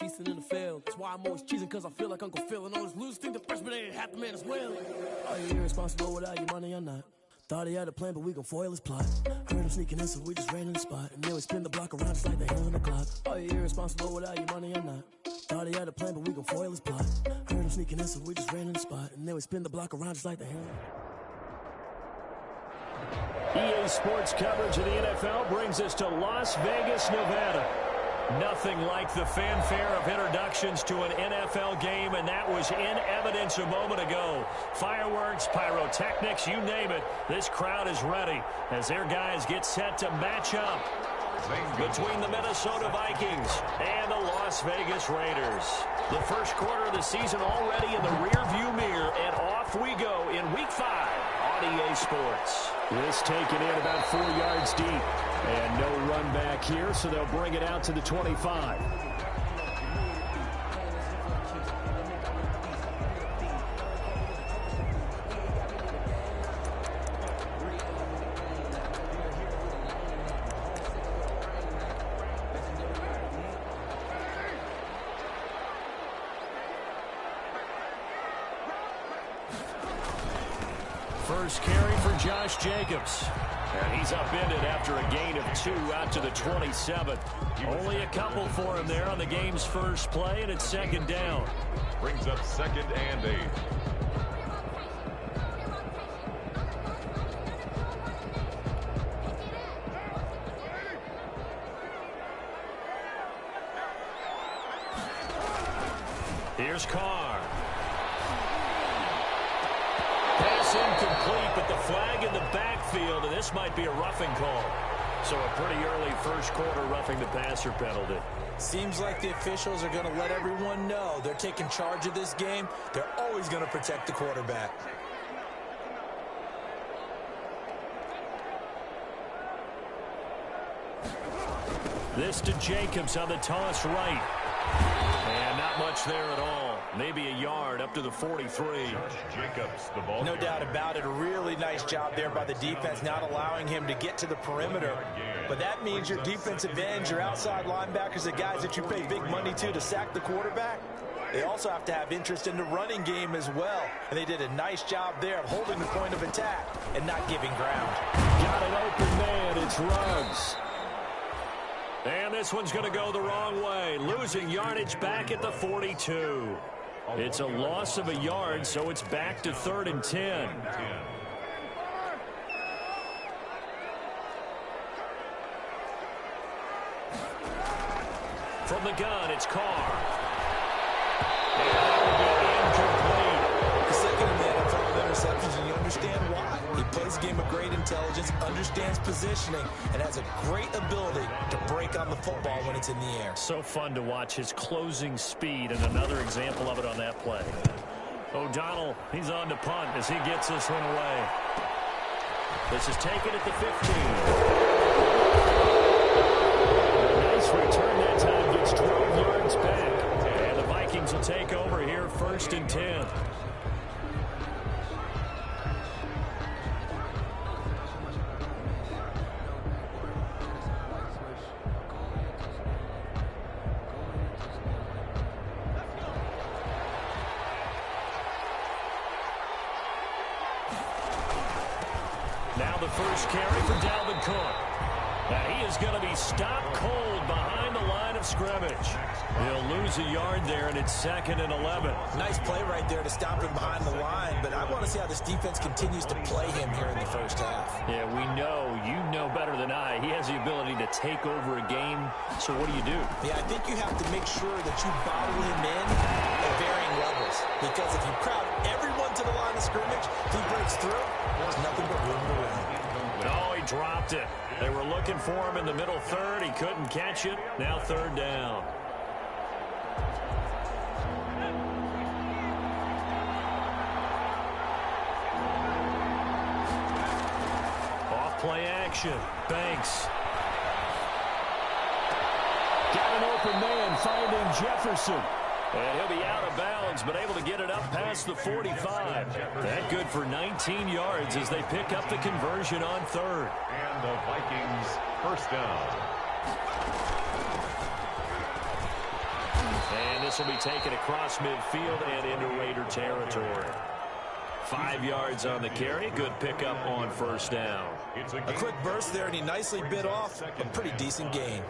feasting in the field. That's why I'm always cheesing, cause I feel like Uncle Phil. And all those losers think the freshman ain't half the man as well. Are you irresponsible without your money or not? Thought he had a plan, but we gon' foil his plot. Heard him sneaking in, so we just ran in the spot. And then we spin the block around just like the hand on the clock. Are you irresponsible without your money or not? Thought he had a plan, but we gon' foil his plot. Heard him sneaking in, so we just ran in the spot. And then we spin the block around just like the hand. EA Sports coverage of the NFL brings us to Las Vegas, Nevada. Nothing like the fanfare of introductions to an NFL game, and that was in evidence a moment ago. Fireworks, pyrotechnics, you name it. This crowd is ready as their guys get set to match up between the Minnesota Vikings and the Las Vegas Raiders. The first quarter of the season already in the rearview mirror, and off we go in Week 5 on EA Sports. This taken in about 4 yards deep. And no run back here, so they'll bring it out to the 25. First carry for Josh Jacobs. And he's upended after a gain of 2 out to the 27. Only a couple for him there on the game's first play, and it's second down. Brings up 2nd and 8. Here's Carr. Pass incomplete, but the flag in the backfield, and this might be a roughing call. So a pretty early first quarter roughing the passer penalty. Seems like the officials are going to let everyone know they're taking charge of this game. They're always going to protect the quarterback. This to Jacobs on the toss right. And not much there at all. Maybe a yard up to the 43. Josh Jacobs, the ball. No doubt about it. A really nice job there by the defense, not allowing him to get to the perimeter. But that means your defensive ends, your outside linebackers, the guys that you pay big money to sack the quarterback, they also have to have interest in the running game as well. And they did a nice job there of holding the point of attack and not giving ground. Got an open man. It's Ruggs. And this one's going to go the wrong way. Losing yardage back at the 42. It's a loss of a yard, so it's back to 3rd and 10. From the gun, it's Carr. And that will be incomplete. The second in the NFL of interceptions, and you understand why. He plays a game of great intelligence, understands positioning, and has a great ability to break on the football when it's in the air. So fun to watch his closing speed, and another example of it on that play. O'Donnell, he's on to punt as he gets this one away. This is taken at the 15. Nice return that time, gets 12 yards back. And the Vikings will take over here, 1st and 10. Now the first carry for Dalvin Cook. Now he is going to be stopped cold behind the line of scrimmage. He'll lose a yard there, and it's 2nd and 11. Nice play right there to stop him behind the line, but I want to see how this defense continues to play him here in the first half. Yeah, we know, you know better than I, he has the ability to take over a game, so what do you do? Yeah, I think you have to make sure that you bottle him in at varying levels, because if you crowd everyone to the line of scrimmage, if he breaks through, there's nothing but room to run. Oh, he dropped it. They were looking for him in the middle third. He couldn't catch it. Now 3rd down. Off-play action. Banks. Got an open man finding Jefferson. And he'll be out of bounds, but able to get it up past the 45. That good for 19 yards as they pick up the conversion on 3rd. And the Vikings first down. And this will be taken across midfield and into Raider territory. 5 yards on the carry. Good pickup on first down. A quick burst there, and he nicely bit off a pretty decent gain.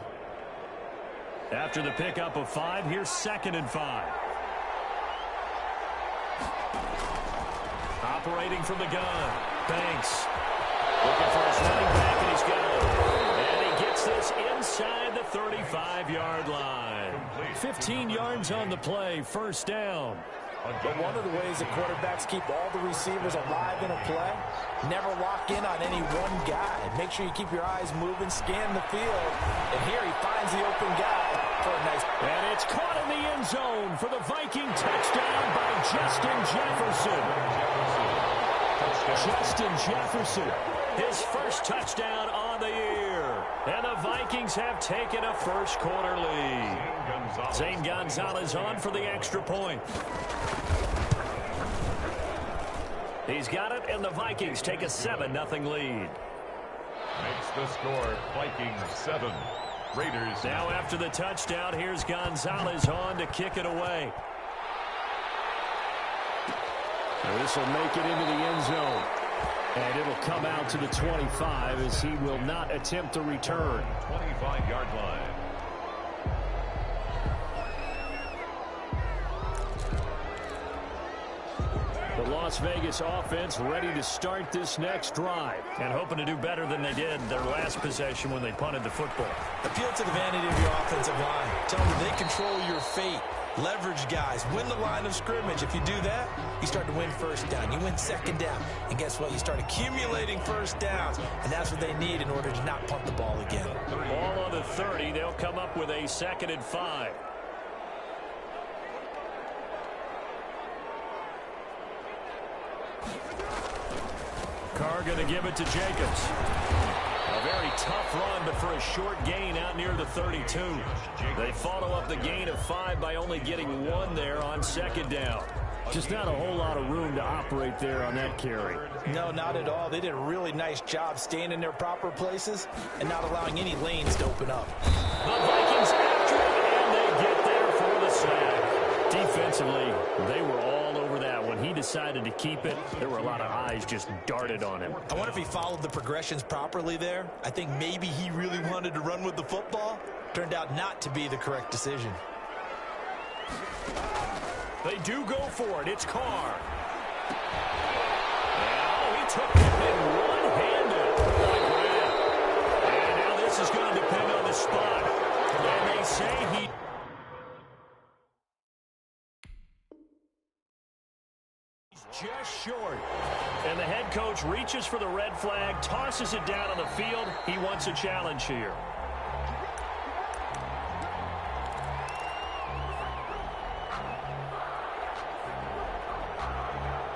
After the pickup of 5, here's 2nd and 5. Operating from the gun. Banks. Looking for his running back, and he's got it. And he gets this inside the 35-yard line. 15 yards on the play. First down. But one of the ways that quarterbacks keep all the receivers alive in a play, never lock in on any one guy. Make sure you keep your eyes moving, scan the field. And here he finds the open guy for a nice... And it's caught in the end zone for the Viking touchdown by Justin Jefferson. Justin Jefferson, his first touchdown on the year. And the Vikings have taken a first-quarter lead. Zane Gonzalez on for the extra point. He's got it, and the Vikings take a 7-0 lead. Makes the score Vikings 7. Raiders. Now after the touchdown, here's Gonzalez on to kick it away. This will make it into the end zone. And it'll come out to the 25 as he will not attempt to return. 25-yard line. The Las Vegas offense ready to start this next drive and hoping to do better than they did their last possession when they punted the football. Appeal to the vanity of your offensive line. Tell them that they control your fate. Leverage guys. Win the line of scrimmage. If you do that, you start to win first down. You win second down. And guess what? You start accumulating first downs. And that's what they need in order to not punt the ball again. Ball on the 30. They'll come up with a 2nd and 5. Carr going to give it to Jacobs. A very tough run, but for a short gain out near the 32. They follow up the gain of 5 by only getting 1 there on 2nd down. Just not a whole lot of room to operate there on that carry. No, not at all. They did a really nice job staying in their proper places and not allowing any lanes to open up. The Vikings after it, and they get there for the sack. Defensively, they were all over that. When he decided to keep it, there were a lot of eyes just darted on him. I wonder if he followed the progressions properly there. I think maybe he really wanted to run with the football. Turned out not to be the correct decision. They do go for it. It's Carr. Now he took it in one-handed. And now this is going to depend on the spot. And they say he... just short. And the head coach reaches for the red flag, tosses it down on the field. He wants a challenge here.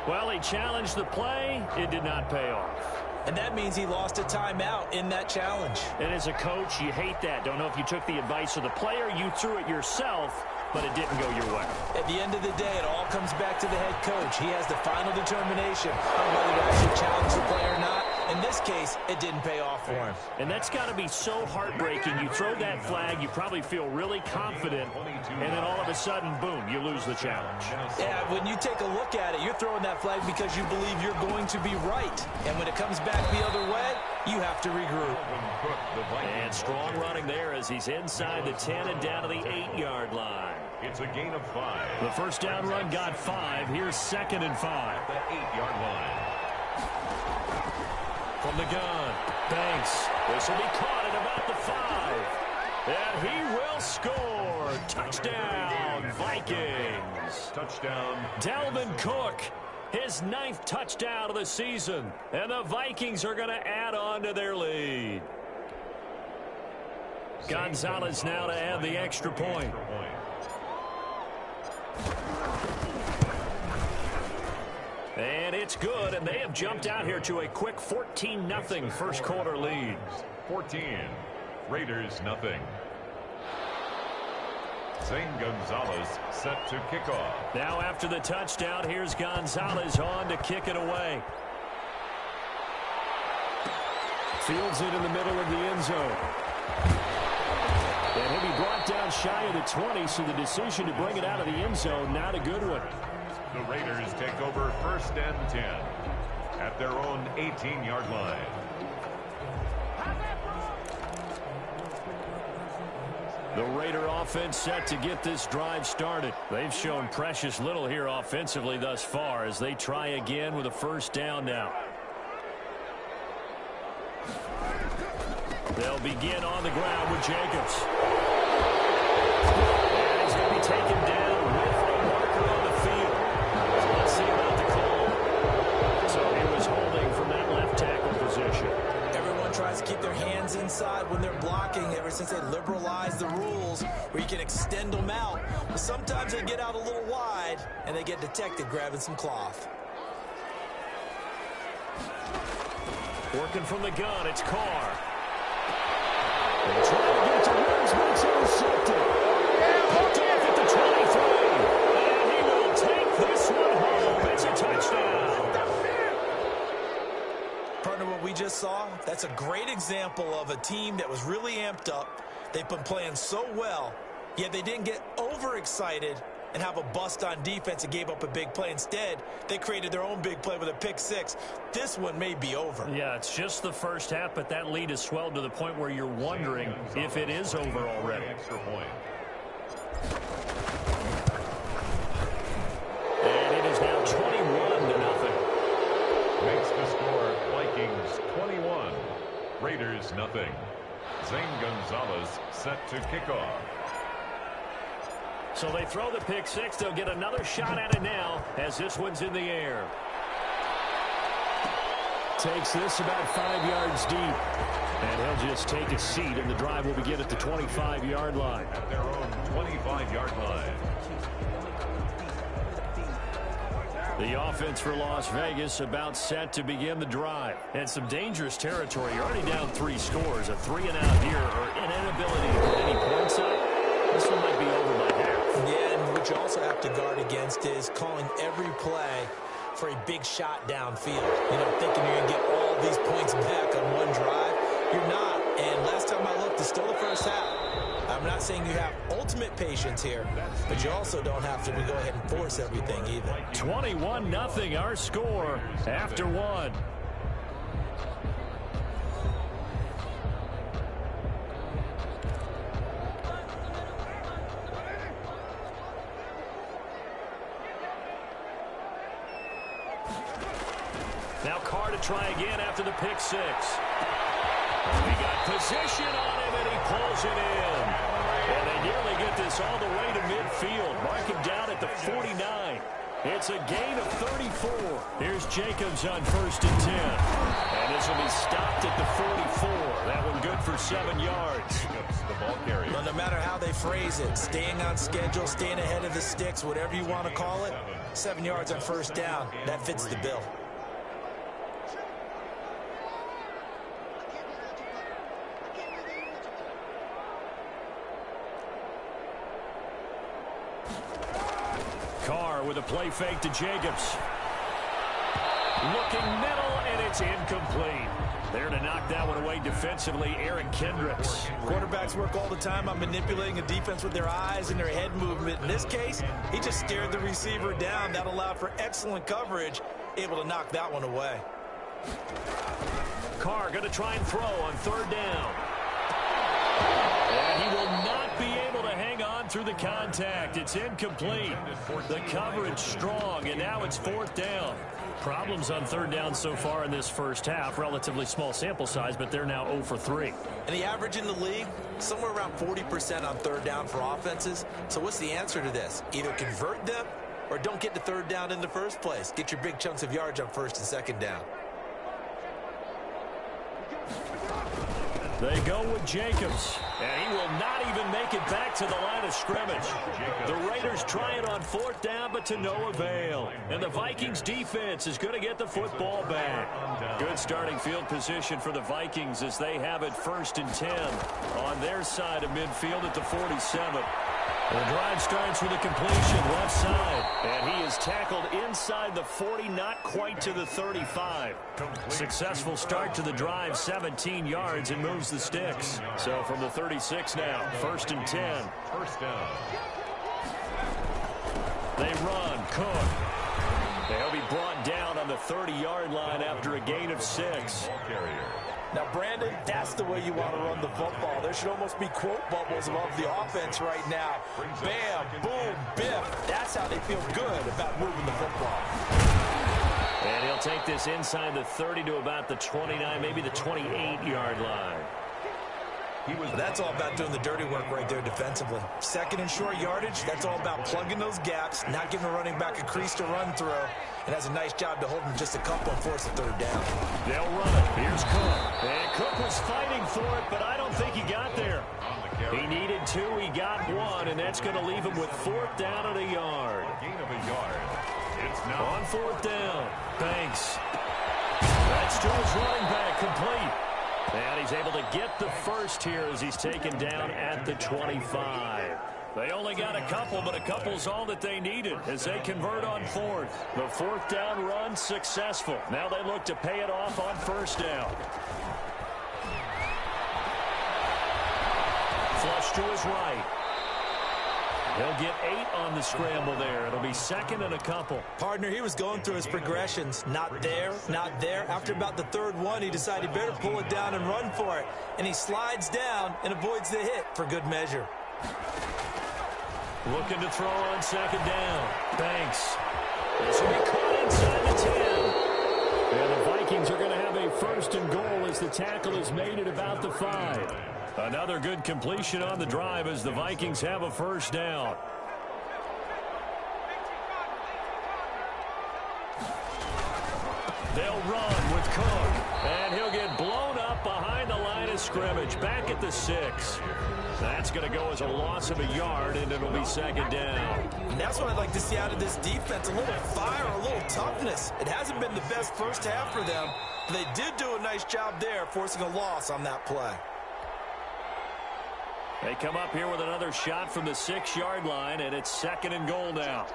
Well, he challenged the play. It did not pay off. And that means he lost a timeout in that challenge. And as a coach, you hate that. Don't know if you took the advice of the player, you threw it yourself, but it didn't go your way. At the end of the day, it all comes back to the head coach. He has the final determination on whether to actually challenge the play or not. In this case, it didn't pay off for him. And that's got to be so heartbreaking. You throw that flag, you probably feel really confident, and then all of a sudden, boom, you lose the challenge. Yeah, when you take a look at it, you're throwing that flag because you believe you're going to be right. And when it comes back the other way, you have to regroup. And strong running there as he's inside the 10 and down to the 8-yard line. It's a gain of 5. The first down run got 5. Here's 2nd and 5. The 8-yard line. From the gun, Banks. This will be caught at about the 5. And he will score. Touchdown, Vikings. Touchdown. Dalvin Cook, his 9th touchdown of the season. And the Vikings are going to add on to their lead. Gonzalez now to add the extra point. And it's good, and they have jumped out here to a quick 14-0 first-quarter lead. 14. Raiders nothing. Zane Gonzalez set to kick off. Now after the touchdown, here's Gonzalez on to kick it away. Fields it in the middle of the end zone. And he'll be brought down down shy of the 20, so the decision to bring it out of the end zone, not a good one. The Raiders take over 1st and 10 at their own 18-yard line. The Raider offense set to get this drive started. They've shown precious little here offensively thus far as they try again with a 1st down now. They'll begin on the ground with Jacobs. And he's going to be taken down with a marker on the field. So let's see about the call. So he was holding from that left tackle position. Everyone tries to keep their hands inside when they're blocking ever since they liberalized the rules where you can extend them out. But sometimes they get out a little wide and they get detected grabbing some cloth. Working from the gun, it's Carr. They're trying to get to Williams, but it's intercepted. Picked off at the 23. And he will take this one home. It's a touchdown. Partner, what we just saw, that's a great example of a team that was really amped up. They've been playing so well, yet they didn't get overexcited and have a bust on defense and gave up a big play. Instead, they created their own big play with a pick 6. This one may be over. Yeah, it's just the first half, but that lead has swelled to the point where you're wondering if it is over already. Extra point. And it is now 21-0. Makes the score Vikings 21, Raiders nothing. Zane Gonzalez set to kick off. So they throw the pick 6. They'll get another shot at it now as this one's in the air. Takes this about 5 yards deep. And he'll just take a seat, and the drive will begin at the 25-yard line. At their own 25-yard line. The offense for Las Vegas about set to begin the drive. And some dangerous territory. You're already down 3 scores. A 3-and-out here or an inability to put any points up. This one might be over by half. Yeah, and what you also have to guard against is calling every play for a big shot downfield. You know, thinking you're going to get all these points back on one drive. You're not. And last time I looked, it's still the first half. I'm not saying you have ultimate patience here, but you also don't have to go ahead and force everything either. 21-0 our score after 1. Now Carr to try again after the pick 6. He got position on him, and he pulls it in. And they nearly get this all the way to midfield. Mark him down at the 49. It's a gain of 34. Here's Jacobs on 1st and 10. And this will be stopped at the 44. That one good for 7 yards. Jacobs, the ball carrier. Well, no matter how they phrase it, staying on schedule, staying ahead of the sticks, whatever you want to call it, 7 yards on 1st down, that fits the bill. Carr with a play fake to Jacobs. Looking middle, and it's incomplete. There to knock that one away defensively, Eric Kendricks. Quarterbacks work all the time on manipulating a defense with their eyes and their head movement. In this case, he just stared the receiver down. That allowed for excellent coverage, able to knock that one away. Carr going to try and throw on 3rd down. And he will not be able to hang on through the contact. It's incomplete. The coverage strong, and now it's 4th down. Problems on 3rd down so far in this first half. Relatively small sample size, but they're now 0 for 3. And the average in the league, somewhere around 40% on 3rd down for offenses. So what's the answer to this? Either convert them or don't get to 3rd down in the first place. Get your big chunks of yards on 1st and 2nd down. They go with Jacobs, and he will not even make it back to the line of scrimmage. The Raiders try it on 4th down, but to no avail. And the Vikings defense is going to get the football back. Good starting field position for the Vikings as they have it 1st and 10 on their side of midfield at the 47. The drive starts with a completion left side, and he is tackled inside the 40, not quite to the 35. Successful start to the drive, 17 yards, and moves the sticks. So from the 36 now, 1st and 10. First down. They run. Cook. They'll be brought down on the 30-yard line after a gain of 6. Now, Brandon, that's the way you want to run the football. There should almost be quote bubbles above the offense right now. Bam, boom, biff. That's how they feel good about moving the football. And he'll take this inside the 30 to about the 29, maybe the 28-yard line. That's all about doing the dirty work right there defensively. 2nd and short yardage, that's all about plugging those gaps, not giving the running back a crease to run through. And has a nice job to hold him just a couple and force a 3rd down. They'll run it. Here's Cook. And Cook was fighting for it, but I don't think he got there. He needed 2. He got 1, and that's going to leave him with 4th down and a yard. Gain of a yard. It's now on 4th down. Banks. That's to his running back, complete. And he's able to get the first here as he's taken down at the 25. They only got a couple, but a couple's all that they needed as they convert on 4th. The 4th down run successful. Now they look to pay it off on 1st down. Flush to his right. He'll get 8 on the scramble there. It'll be 2nd and a couple. Partner, he was going through his progressions. Not there, not there. After about the 3rd one, he decided he better pull it down and run for it. And he slides down and avoids the hit for good measure. Looking to throw on 2nd down. Banks. This will be caught inside the 10. And the Vikings are going to have a 1st and goal as the tackle is made at about the 5. Another good completion on the drive as the Vikings have a 1st down. They'll run with Cook, and he'll get blown up behind the line of scrimmage, back at the 6. That's going to go as a loss of a yard, and it'll be 2nd down. And that's what I'd like to see out of this defense, a little fire, a little toughness. It hasn't been the best first half for them, but they did do a nice job there, forcing a loss on that play. They come up here with another shot from the 6-yard line, and it's 2nd and goal now.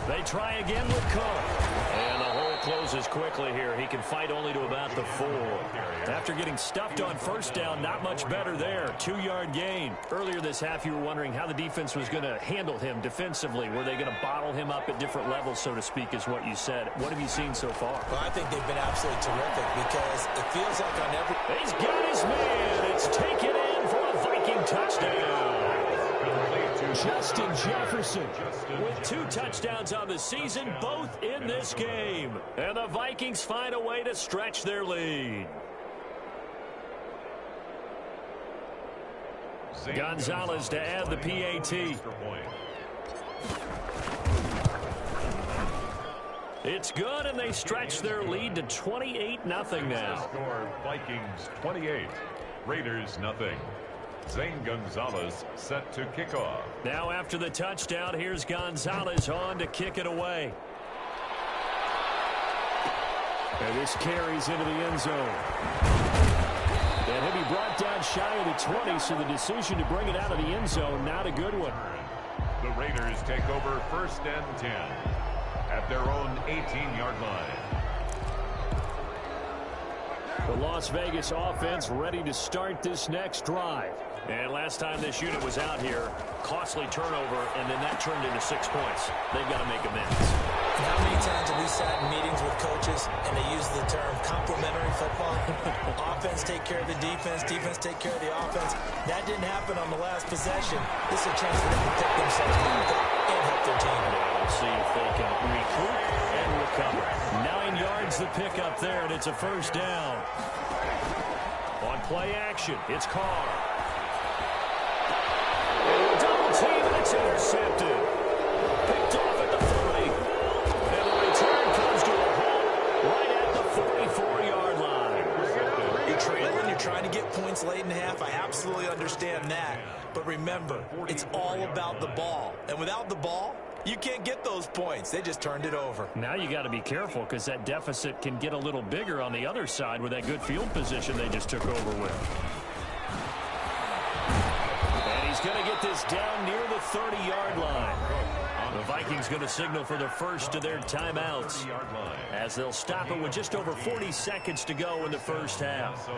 They try again with Cook. And the hole closes quickly here. He can fight only to about the 4. After getting stuffed on 1st down, not much better there. 2-yard gain. Earlier this half, you were wondering how the defense was going to handle him defensively. Were they going to bottle him up at different levels, so to speak, is what you said. What have you seen so far? Well, I think they've been absolutely terrific because it feels like on every... He's got his man. It's taken in for a Viking touchdown. Justin Jefferson with 2 touchdowns on the season, both in this game. And the Vikings find a way to stretch their lead. Gonzalez to add the PAT. It's good, and they stretch their lead to 28-0 now. Score Vikings 28, Raiders nothing. Zane Gonzalez set to kick off. Now after the touchdown, here's Gonzalez on to kick it away. And this carries into the end zone. And he'll be brought down shy of the 20, so the decision to bring it out of the end zone, not a good one. The Raiders take over 1st and 10 at their own 18-yard line. The Las Vegas offense ready to start this next drive. And last time this unit was out here, costly turnover, and then that turned into 6 points. They've got to make amends. And how many times have we sat in meetings with coaches and they use the term complementary football? Offense take care of the defense, defense take care of the offense. That didn't happen on the last possession. This is a chance for them to pick themselves back up and help their team. We'll see if they can recoup and recover. 9 yards the pickup there, and it's a 1st down. On play action, it's Carr. Double team, and it's intercepted. Picked off at the 30. And the return comes to a halt right at the 44-yard line. You're trailing, you're trying to get points late in the half. I absolutely understand that. But remember, it's all about the ball. And without the ball, you can't get those points. They just turned it over. Now you got to be careful because that deficit can get a little bigger on the other side with that good field position they just took over with. is down near the 30-yard line. The Vikings going to signal for the first of their timeouts as they'll stop it with just over 40 seconds to go in the first half.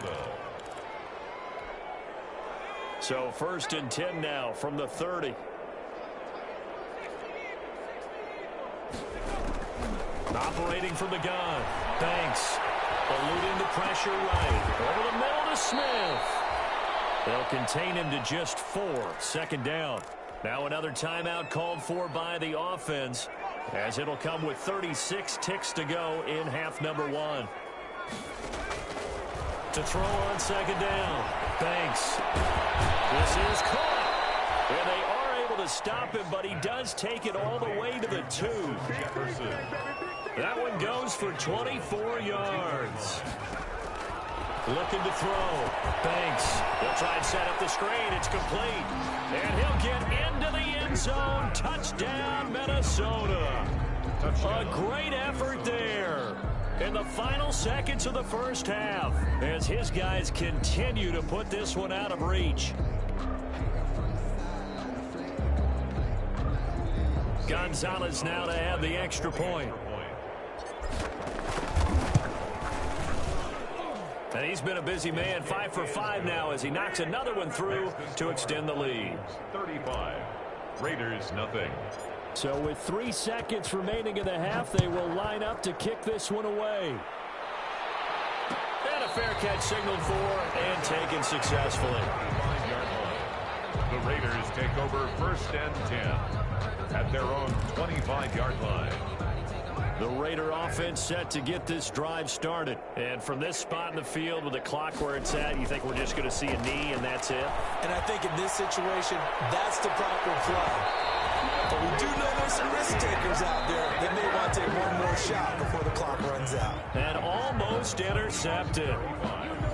So 1st and 10 now from the 30. Operating from the gun. Banks eluding the pressure right. Over the middle to Smith. They'll contain him to just 4. 2nd down. Now another timeout called for by the offense as it'll come with 36 ticks to go in half number 1. To throw on 2nd down. Banks. This is caught. And they are able to stop him, but he does take it all the way to the 2. That one goes for 24 yards. Looking to throw. Banks. They'll try and set up the screen. It's complete. And he'll get into the end zone. Touchdown, Minnesota. A great effort there in the final seconds of the first half as his guys continue to put this one out of reach. Gonzalez now to have the extra point. And he's been a busy man, 5 for 5 now as he knocks another one through to extend the lead. 35. Raiders nothing. So with 3 seconds remaining in the half, they will line up to kick this one away. And a fair catch signaled for and taken successfully. 5-yard line. The Raiders take over 1st and 10 at their own 25-yard line. The Raider offense set to get this drive started. And from this spot in the field with the clock where it's at, you think we're just going to see a knee and that's it? And I think in this situation, that's the proper play. But we do know there's some risk takers out there that may want to take one more shot before the clock runs out. And almost intercepted.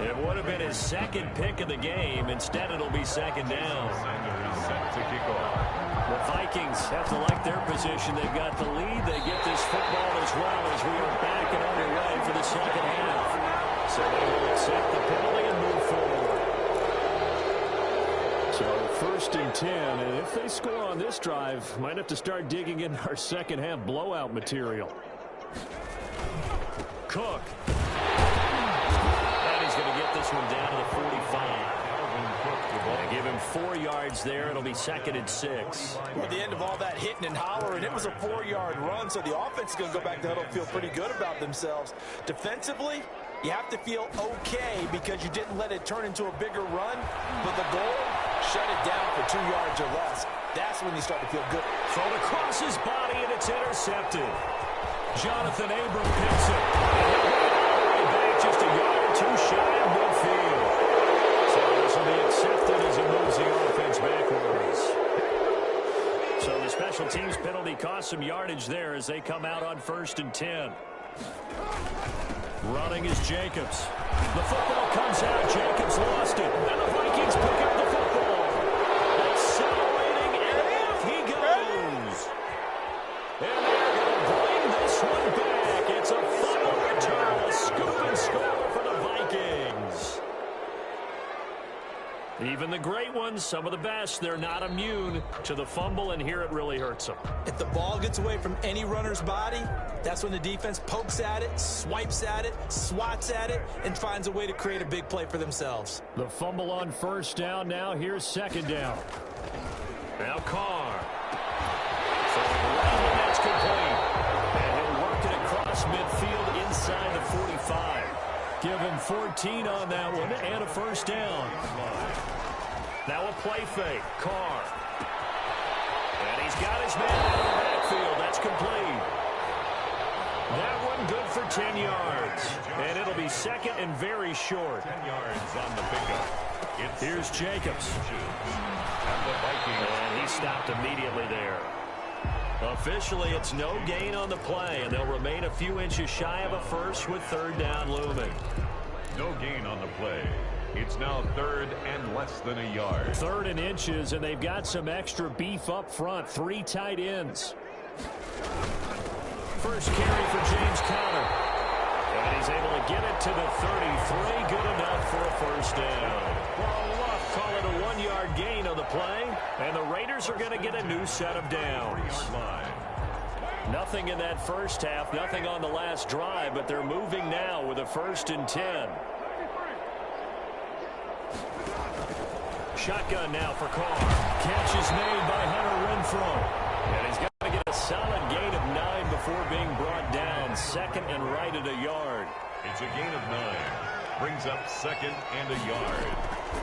It would have been his 2nd pick of the game. Instead, it'll be 2nd down. Sanders set to kick off. The Vikings have to like their position. They've got the lead. They get this football as well as we are back and underway for the 2nd half. So they will accept the penalty and move forward. So 1st and 10, and if they score on this drive, might have to start digging in our 2nd half blowout material. Cook. And he's going to get this one down to the 45. Give him 4 yards there. It'll be 2nd and 6. At the end of all that hitting and hollering, it was a 4-yard run, so the offense is going to go back to huddle and feel pretty good about themselves. Defensively, you have to feel okay because you didn't let it turn into a bigger run, but the goal, shut it down for 2 yards or less. That's when you start to feel good. Thrown across his body, and it's intercepted. Jonathan Abram picks it. Back just a yard or 2 shy of midfield. So this will be accepted as it moves the offense backwards. So the special teams penalty cost some yardage there as they come out on 1st and 10. Running is Jacobs. The football comes out. Jacobs lost it. And the Vikings pick up the football. Accelerating, and off he goes. And they're going to bring this one back. It's a final return, a scoop and score for the Vikings. Even the great ones, some of the best, they're not immune to the fumble, and here it really hurts them. If the ball gets away from any runner's body, that's when the defense pokes at it, swipes at it, swats at it, and finds a way to create a big play for themselves. The fumble on 1st down. Now here's 2nd down. Now Carr. So that's complete. And he'll work it across midfield inside the 45. Give him 14 on that one and a 1st down. Now a play fake. Carr. And he's got his man out of the backfield. That's complete. That one good for 10 yards. And it'll be 2nd and very short. 10 yards on the pickup. Here's Jacobs. And he stopped immediately there. Officially, it's no gain on the play, and they'll remain a few inches shy of a first with 3rd down looming. No gain on the play. It's now 3rd and less than a yard. 3rd and inches, and they've got some extra beef up front. 3 tight ends. First carry for James Conner. And he's able to get it to the 33. Good enough for a 1st down. Well, Luck call it a 1-yard gain on the play. And the Raiders are going to get a new set of downs. Nothing in that first half, nothing on the last drive, but they're moving now with a 1st and 10. Shotgun now for Carr. Catch is made by Hunter Renfrow. And he's got to get a solid gain of 9 before being brought down. 2nd and right at a yard. It's a gain of 9. Brings up 2nd and a yard.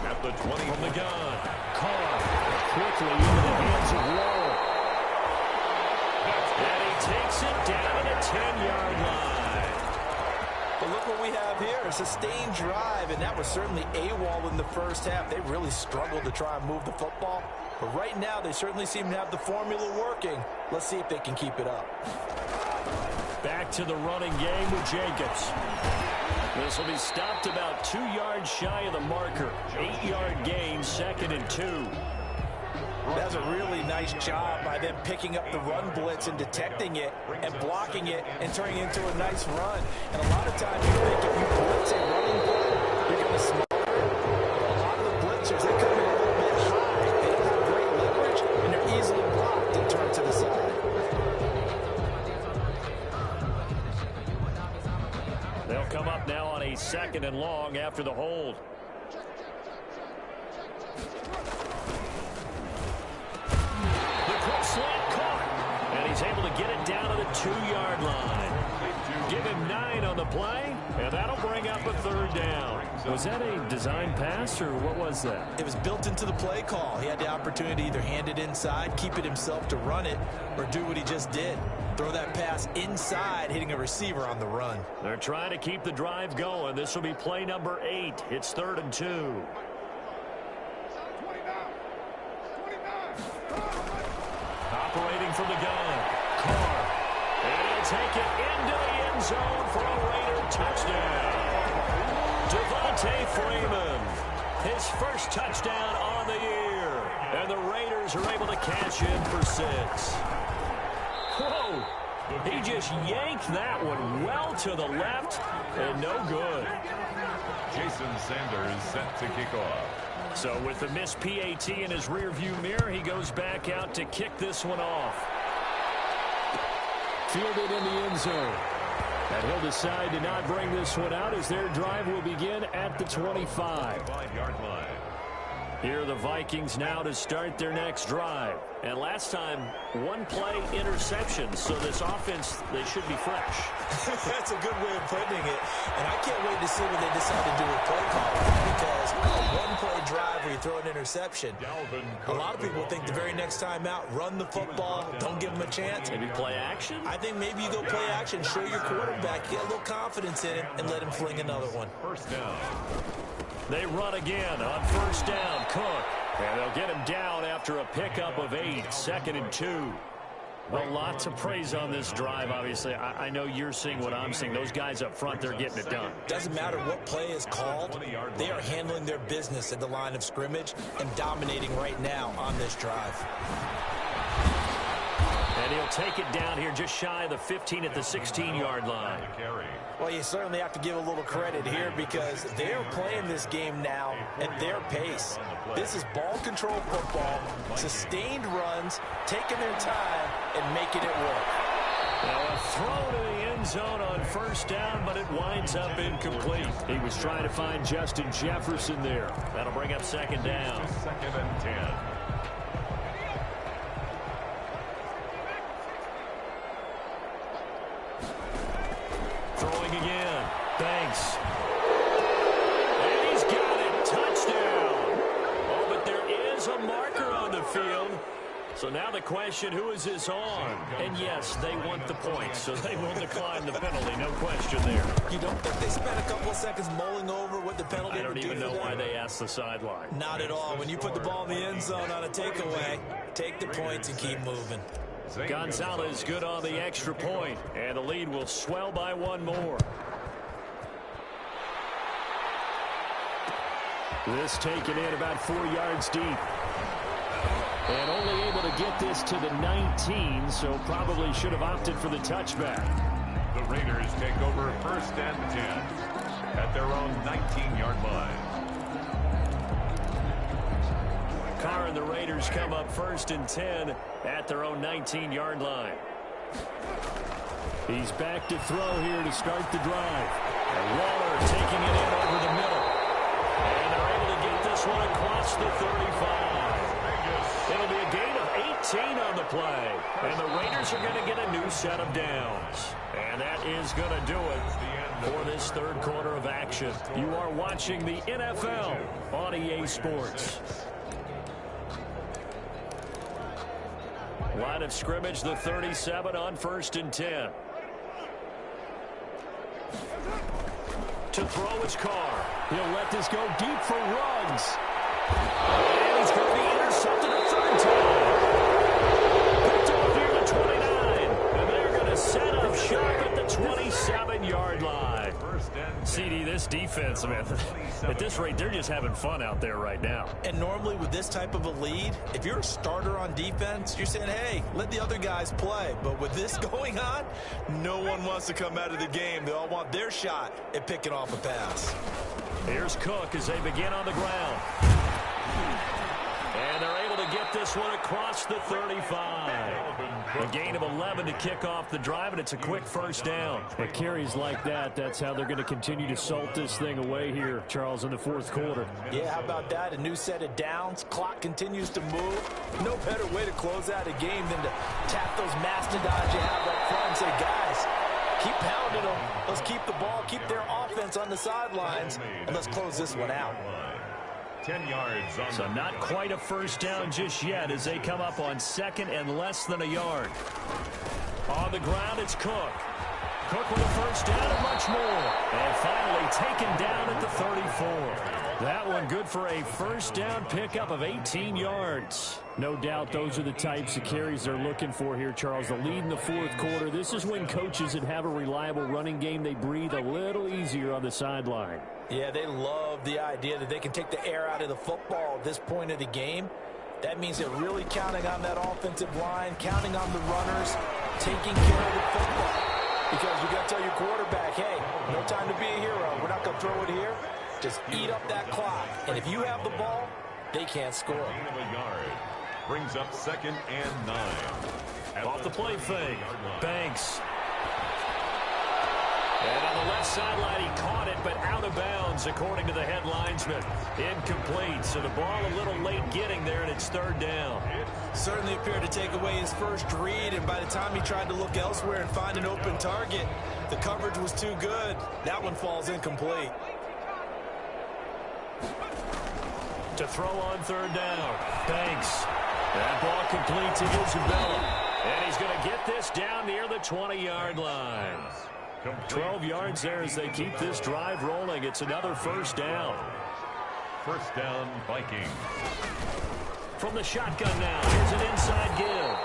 At the 20 from the gun. Carr quickly into the hands of Lowe. And he takes it down at the 10-yard line. But look what we have here, a sustained drive, and that was certainly AWOL in the first half. They really struggled to try and move the football. But right now, they certainly seem to have the formula working. Let's see if they can keep it up. Back to the running game with Jacobs. This will be stopped about 2 yards shy of the marker. 8-yard gain, 2nd and 2. That's a really nice job by them picking up the run blitz and detecting it and blocking it and turning it into a nice run. And a lot of times you think if you blitz a running play, you're going to smother it. A lot of the blitzers, they come in a little bit high. They don't have great leverage, and they're easily blocked and turned to the side. They'll come up now on a 2nd and long after the hold. Slant caught, and he's able to get it down to the 2-yard line. Give him 9 on the play, and that'll bring up a 3rd down. Was that a design pass, or what was that? It was built into the play call. He had the opportunity to either hand it inside, keep it himself to run it, or do what he just did. Throw that pass inside, hitting a receiver on the run. They're trying to keep the drive going. This will be play number 8. It's 3rd and 2. Operating from the gun, Carr, and he'll take it into the end zone for a Raider touchdown. Devontae Freeman, his first touchdown on the year, and the Raiders are able to cash in for 6. Whoa, he just yanked that one well to the left, and no good. Jason Sanders set to kick off. So with the missed PAT in his rearview mirror, he goes back out to kick this one off. Fielded in the end zone. And he'll decide to not bring this one out as their drive will begin at the 25. 5-yard line. Here are the Vikings now to start their next drive. And last time, 1-play interception. So this offense, they should be fresh. That's a good way of putting it. And I can't wait to see what they decide to do with play calling. Because a 1-play drive where you throw an interception, a lot of people think the very next time out, run the football, don't give them a chance. Maybe play action? I think maybe you go play action, show your quarterback, get a little confidence in him, and let him fling another one. 1st down. They run again on 1st down. Cook. And they'll get him down after a pickup of 8. 2nd and 2. A lot to praise on this drive, obviously. I know you're seeing what I'm seeing. Those guys up front, they're getting it done. Doesn't matter what play is called. They are handling their business at the line of scrimmage and dominating right now on this drive. And he'll take it down here just shy of the 15 at the 16-yard line. Well, you certainly have to give a little credit here because they're playing this game now at their pace. This is ball control football, sustained runs, taking their time, and making it work. Now a throw to the end zone on 1st down, but it winds up incomplete. He was trying to find Justin Jefferson there. That'll bring up 2nd down. 2nd and 10. Throwing again. Banks. And he's got it. Touchdown. Oh, but there is a marker on the field. So now the question, who is this on? And yes, they want the points, so they will decline the penalty. No question there. You don't think they spent a couple of seconds mulling over what the penalty I would do don't even know for them? why they asked the sideline. Not at all. When you put the ball in the end zone on a takeaway, take the points and keep moving. Gonzalez good on the extra point, and the lead will swell by 1 more. This taken in about 4 yards deep. And only able to get this to the 19, so probably should have opted for the touchback. The Raiders take over 1st and 10 at their own 19-yard line. far, and the Raiders come up 1st and 10 at their own 19-yard line. He's back to throw here to start the drive. And Waller taking it in over the middle. And they're able to get this one across the 35. It'll be a gain of 18 on the play. And the Raiders are going to get a new set of downs. And that is going to do it for this third quarter of action. You are watching the NFL on EA Sports. Line of scrimmage, the 37 on 1st and 10. To throw his car. He'll let this go deep for Ruggs. And he's going to be intercepted a third time. Picked off near the 29. And they're going to set up shop at the 27-yard line. CD, this defense, man, at this rate, they're just having fun out there right now. And normally with this type of a lead, if you're a starter on defense, you're saying, hey, let the other guys play. But with this going on, no one wants to come out of the game. They all want their shot at picking off a pass. Here's Cook as they begin on the ground. And they're able to get this one across the 35. A gain of 11 to kick off the drive, and it's a quick first down. But carries like that, that's how they're going to continue to salt this thing away here, Charles, in the fourth quarter. Yeah, how about that? A new set of downs. Clock continues to move. No better way to close out a game than to tap those mastodons you have up front and say, guys, keep pounding them. Let's keep the ball, keep their offense on the sidelines, and let's close this one out. 10 yards on so not quite a first down just yet as they come up on 2nd and less than a yard. On the ground, it's Cook. Cook with a first down and much more. And finally taken down at the 34. That one good for a first down pickup of 18 yards. No doubt those are the types of carries they're looking for here, Charles. The lead in the fourth quarter. This is when coaches that have a reliable running game, they breathe a little easier on the sideline. Yeah, they love the idea that they can take the air out of the football at this point of the game. That means they're really counting on that offensive line, counting on the runners, taking care of the football. Because you got to tell your quarterback, hey, no time to be a hero. We're not going to throw it here. Just eat up that clock. And if you have the ball, they can't score. gain of a yard. Brings up 2nd and 9. Off the play fake. Banks. And on the left sideline, he caught it, but out of bounds, according to the head linesman. Incomplete, so the ball a little late getting there, and it's 3rd down. Certainly appeared to take away his first read, and by the time he tried to look elsewhere and find an open target, the coverage was too good. That one falls incomplete. To throw on 3rd down. Banks. That ball complete to Isabella. And he's going to get this down near the 20-yard line. 12 yards there as they keep this drive rolling. It's another first down. First down, Vikings. From the shotgun now, here's an inside give.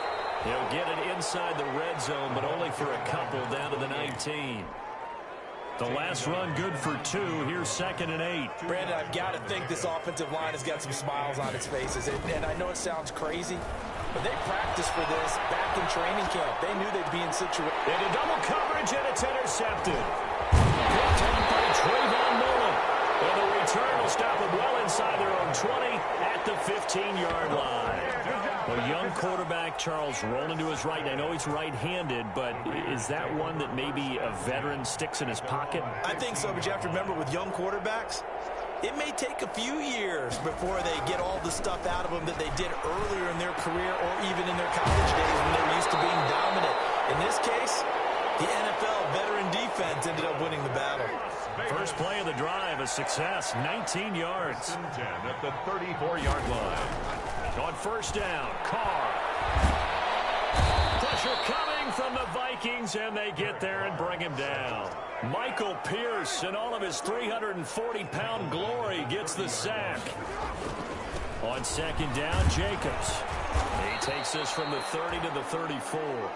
He'll get it inside the red zone, but only for a couple down to the 19. The last run good for 2. Here's 2nd and 8. Brandon, I've got to think this offensive line has got some smiles on its faces. And I know it sounds crazy, but they practiced for this back in training camp. They knew they'd be in situation. Into double coverage, and it's intercepted. Picked up by Trayvon Mullen. And the return will stop them well inside their own 20 at the 15-yard line. A young quarterback, Charles, rolling to his right. I know he's right-handed, but is that one that maybe a veteran sticks in his pocket? I think so, but you have to remember with young quarterbacks, it may take a few years before they get all the stuff out of them that they did earlier in their career or even in their college days when they were used to being dominant. In this case, the NFL veteran defense ended up winning the battle. First play of the drive, a success, 19 yards. 10 at the 34-yard line. On first down, Carr. Pressure coming from the Vikings, and they get there and bring him down. Michael Pierce, in all of his 340-pound glory, gets the sack. On 2nd down, Jacobs. He takes this from the 30 to the 34.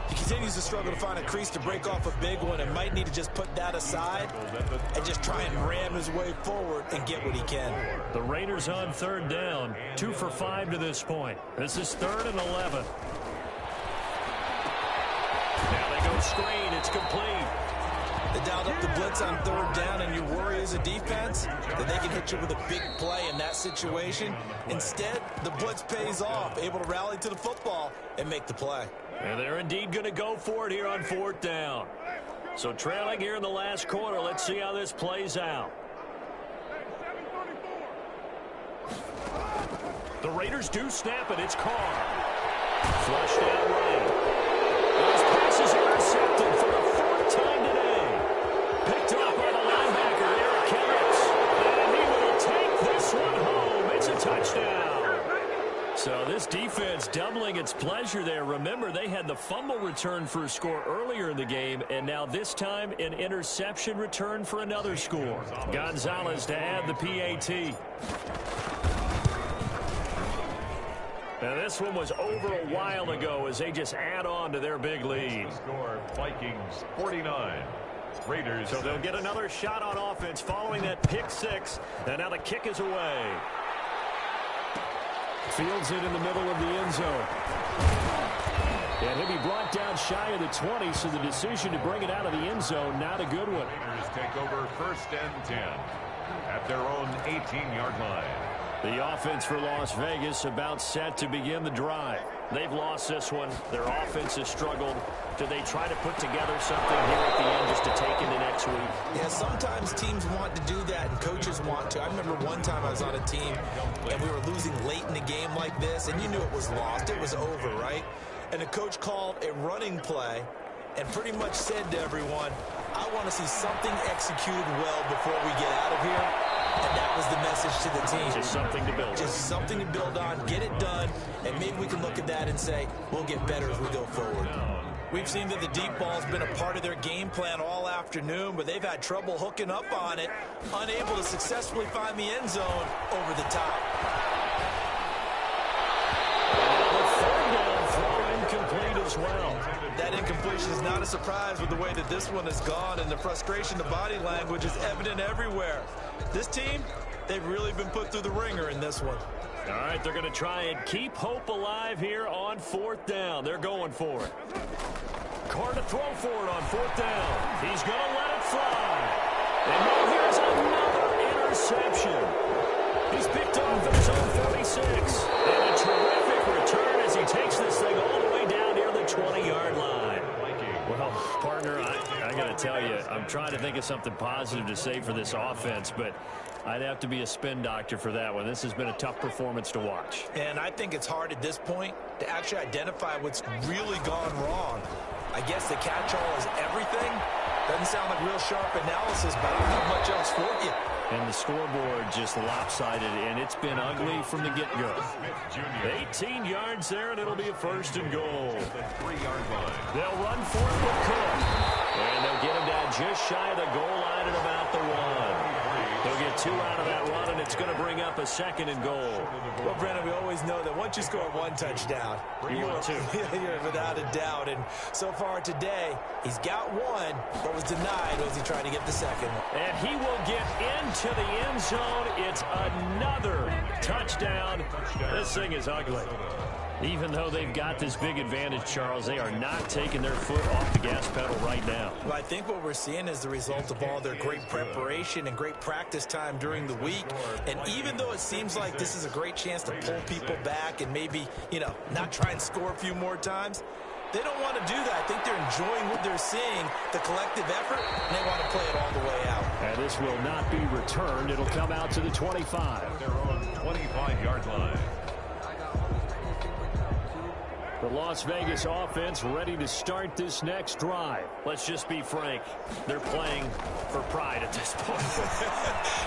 He continues to struggle to find a crease to break off a big one and might need to just put that aside and just try and ram his way forward and get what he can. The Raiders on 3rd down, 2 for 5 to this point. This is 3rd and 11. Now they go screen. It's complete. They dialed up the blitz on 3rd down, and you worry as a defense that they can hit you with a big play in that situation. Instead, the blitz pays off, able to rally to the football and make the play. And they're indeed going to go for it here on 4th down. So trailing here in the last quarter, let's see how this plays out. The Raiders do snap it. It's Carr. Flushed out right. This pass is intercepted for the 4th time today. Picked off by the linebacker, Eric Kendricks. And he will take this one home. It's a touchdown. So this defense doubling its pleasure there. Remember, they had the fumble return for a score earlier in the game, and now this time an interception return for another score. Gonzalez to add the PAT. Now this one was over a while ago as they just add on to their big lead. Score Vikings 49. Raiders. So they'll get another shot on offense following that pick 6. And now the kick is away. Fields it in the middle of the end zone. And he'll be brought down shy of the 20, so the decision to bring it out of the end zone, not a good one. Raiders take over 1st and 10 at their own 18-yard line. The offense for Las Vegas about set to begin the drive. They've lost this one. Their offense has struggled. Do they try to put together something here at the end just to take into next week? Yeah, sometimes teams want to do that and coaches want to. I remember one time I was on a team and we were losing late in a game like this, and you knew it was lost. It was over, right? And the coach called a running play and pretty much said to everyone, I want to see something executed well before we get out of here. And that was the message to the team. Just something to build on. Just something to build on, get it done, and maybe we can look at that and say, we'll get better as we go forward. We've seen that the deep ball's been a part of their game plan all afternoon, but they've had trouble hooking up on it, unable to successfully find the end zone over the top. The 3rd down throw incomplete as well. That incompletion is not a surprise with the way that this one has gone, and the frustration, the body language is evident everywhere. This team, they've really been put through the ringer in this one. All right, they're going to try and keep hope alive here on 4th down. They're going for it. Carr to throw for it on 4th down. He's going to let it fly. And now here's another interception. He's picked off at his own 46. And a terrific return as he takes this thing all the way down near the 20-yard line. Well, partner, I got to tell you, I'm trying to think of something positive to say for this offense, but I'd have to be a spin doctor for that one. This has been a tough performance to watch. And I think it's hard at this point to actually identify what's really gone wrong. I guess the catch-all is everything. Doesn't sound like real sharp analysis, but I don't have much else for you. And the scoreboard just lopsided, and it's been ugly from the get-go. 18 yards there, and it'll be a 1st and goal. They'll run for it with Cook. And they'll get him down just shy of the goal line at about the 1. They'll get 2 out of that run, and it's going to bring up a 2nd and goal. Well, Brandon, we always know that once you score 1 touchdown, you want 2. You're without a doubt. And so far today, he's got 1, but was denied as he tried to get the 2nd. And he will get into the end zone. It's another touchdown. This thing is ugly. Even though they've got this big advantage, Charles, they are not taking their foot off the gas pedal right now. Well, I think what we're seeing is the result of all their great preparation and great practice time during the week. And even though it seems like this is a great chance to pull people back and maybe, not try and score a few more times, they don't want to do that. I think they're enjoying what they're seeing, the collective effort, and they want to play it all the way out. And this will not be returned. It'll come out to the 25. Their own 25-yard line. The Las Vegas offense ready to start this next drive. Let's just be frank. They're playing for pride at this point.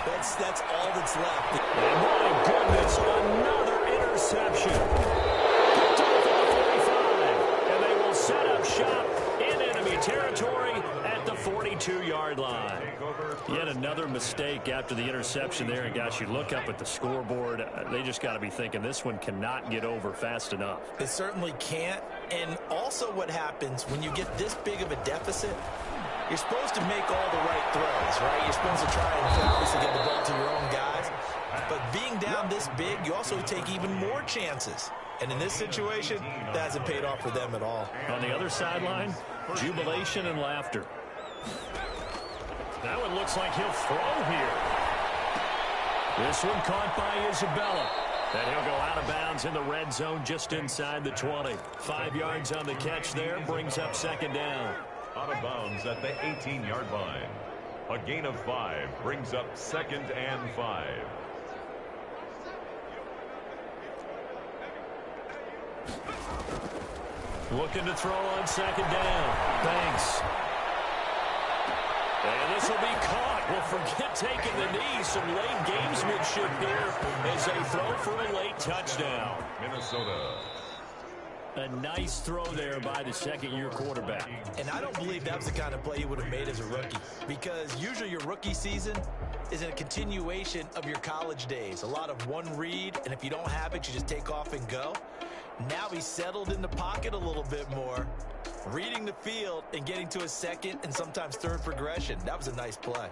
That's all that's left. And my goodness, another interception. Picked off at the 45. And they will set up shop in enemy territory at the 42-yard line. Yet another mistake after the interception there. And gosh, you look up at the scoreboard, they just got to be thinking this one cannot get over fast enough. It certainly can't. And also what happens when you get this big of a deficit, you're supposed to make all the right throws, right? You're supposed to try and obviously get the ball to your own guys. But being down this big, you also take even more chances. And in this situation, that hasn't paid off for them at all. On the other sideline, jubilation and laughter. That one looks like he'll throw here. This one caught by Isabella. And he'll go out of bounds in the red zone just inside the 20. 5 yards on the catch there, brings up second down. Out of bounds at the 18-yard line. A gain of 5 brings up 2nd and 5. Looking to throw on second down. Banks. And this will be caught. Well, forget taking the knee. Some late gamesmanship here as they throw for a late touchdown. Minnesota. A nice throw there by the second-year quarterback. And I don't believe that was the kind of play he would have made as a rookie, because usually your rookie season is a continuation of your college days. A lot of one read, and if you don't have it, you just take off and go. Now he's settled in the pocket a little bit more, reading the field and getting to his second and sometimes third progression. That was a nice play.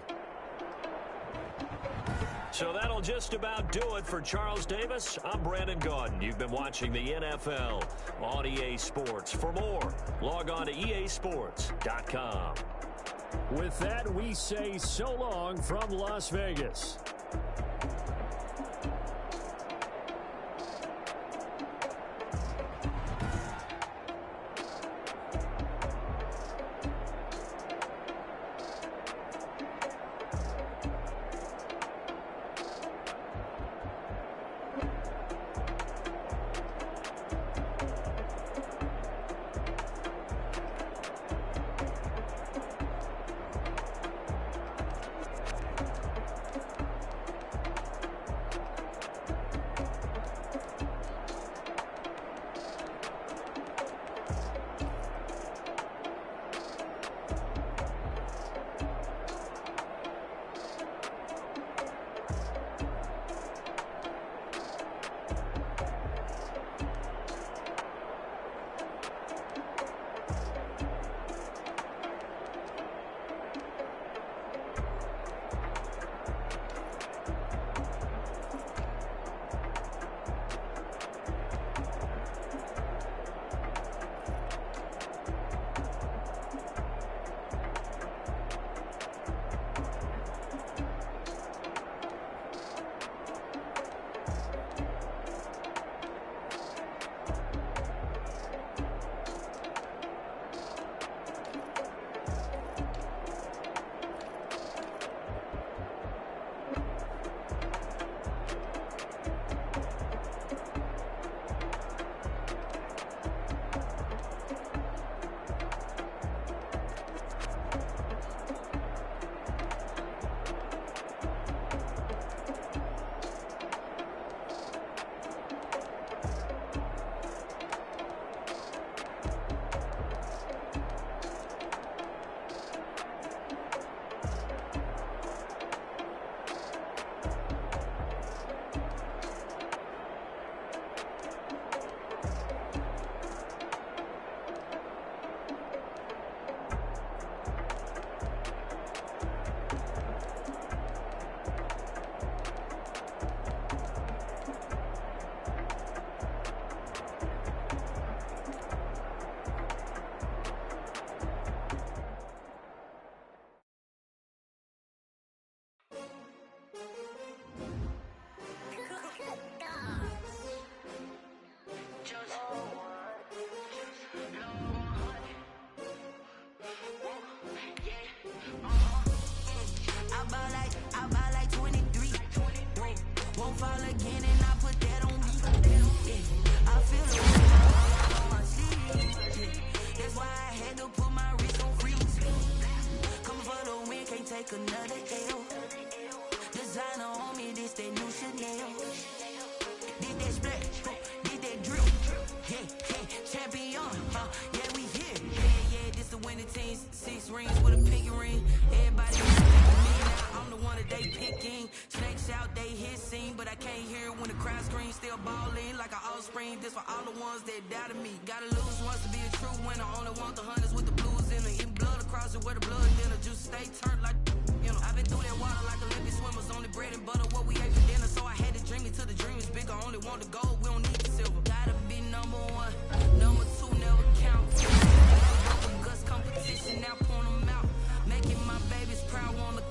So that'll just about do it for Charles Davis. I'm Brandon Gaudin. You've been watching the NFL on EA Sports. For more, log on to easports.com. With that, we say so long from Las Vegas. Competition, now point them out. Making my babies proud on the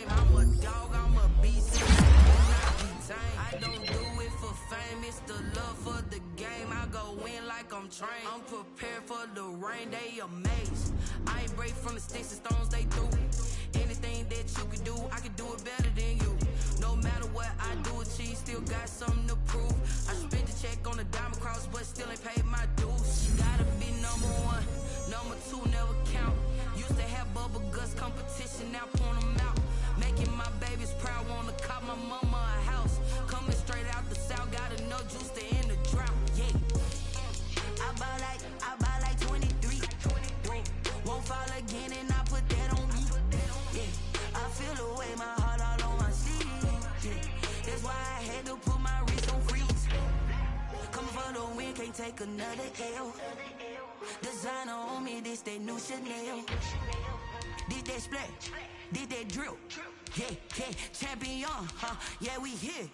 game. I'm a dog, I'm a beast. I don't do it for fame, it's the love for the game. I go in like I'm trained. I'm prepared for the rain, they amazed. I ain't break from the sticks and stones they threw. Anything that you can do, I can do it better than you. No matter what I do, achieve, still got something to prove. I spent the check on the diamond cross, but still ain't paid my dues. Gotta be number one, number two never count. Used to have bubble guts competition, now point them out. Making my babies proud, wanna cop my mama a house. Coming straight out the south, got enough juice to end the drought. Yeah, I buy like 23. Won't fall again, and I put that on me. Yeah, I feel the way, my heart all on my sleeve. Yeah, that's why I had to put my wrist on freeze. Coming for the win, can't take another L. Designer on me, this that new Chanel. Did that splash, did that drill. Yeah, yeah, champion, huh? Yeah, we here.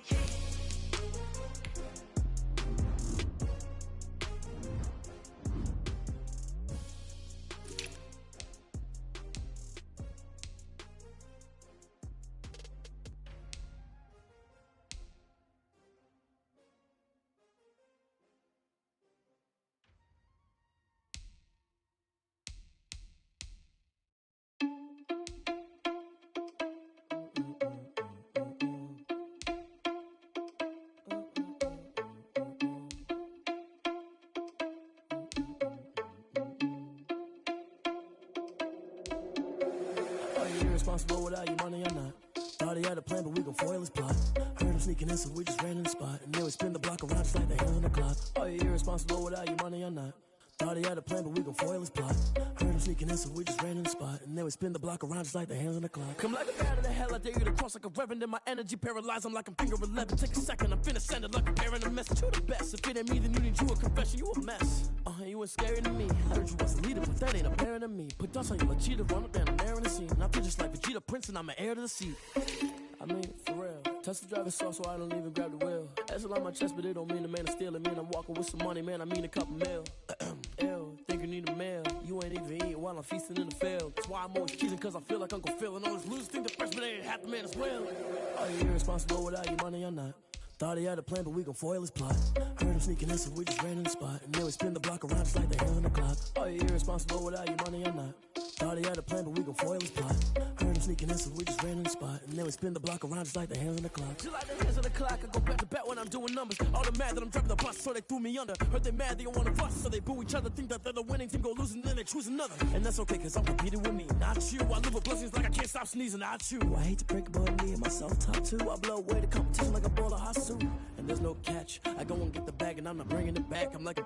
Irresponsible without your money or not. Thought he had a plan, but we gon' foil his plot. Heard him sneaking in, so we just ran in the spot. And then we spin the block around just like the hands on the clock. Are you irresponsible without your money or not? Thought he had a plan, but we gon' foil his plot. Heard him sneaking in, so we just ran in the spot. And then we spin the block around just like the hands on the clock. Come like a bat of the hell, I dare you to cross like a reverend. In my energy paralyzed, I'm like I'm finger 11. Take a second, I'm finna send it like a parent a message. You the best, if it ain't me, then you need you a confession. You a mess. You ain't scary to me. I heard you was a leader, but that ain't apparent to me. Put dust on you like cheetah, run up down the air in the scene. I feel just like Vegeta Prince, and I'm an heir to the seat. I mean, for real. Touch the driver's soft, so I don't even grab the wheel. That's a lot on my chest, but it don't mean the man is stealing. Mean I'm walking with some money, man. I mean a couple mil. Ew, think you need a meal. You ain't even eating while I'm feasting in the field. That's why I'm always cheating, cause I feel like Uncle Phil. And all this losers think the freshman ain't half the man as well. Are you irresponsible without your money or not? Thought he had a plan, but we gon' foil his plot. Heard him sneaking in, so we just ran in the spot. And then we spin the block around just like the hands on the clock. Are you irresponsible without your money or not? Thought he had a plan, but we gon' foil his plot. Heard him sneaking in, so we just ran in the spot. And then we spin the block around just like the hands on the clock. Just like the hands on the clock, I go back to back when I'm doing numbers. All the mad that I'm dropping the bus, so they threw me under. Heard they mad, they don't wanna bust, so they boo each other. Think that they're the winning team, go losing, then they choose another. And that's okay, cause I'm competing with me, not you. I live with blessings like I can't stop sneezing, not you. I hate to break it, but me and myself top two. I blow away the competition like a ball of hot soup. And there's no catch. I go and get the bag and I'm not bringing it back. I'm like a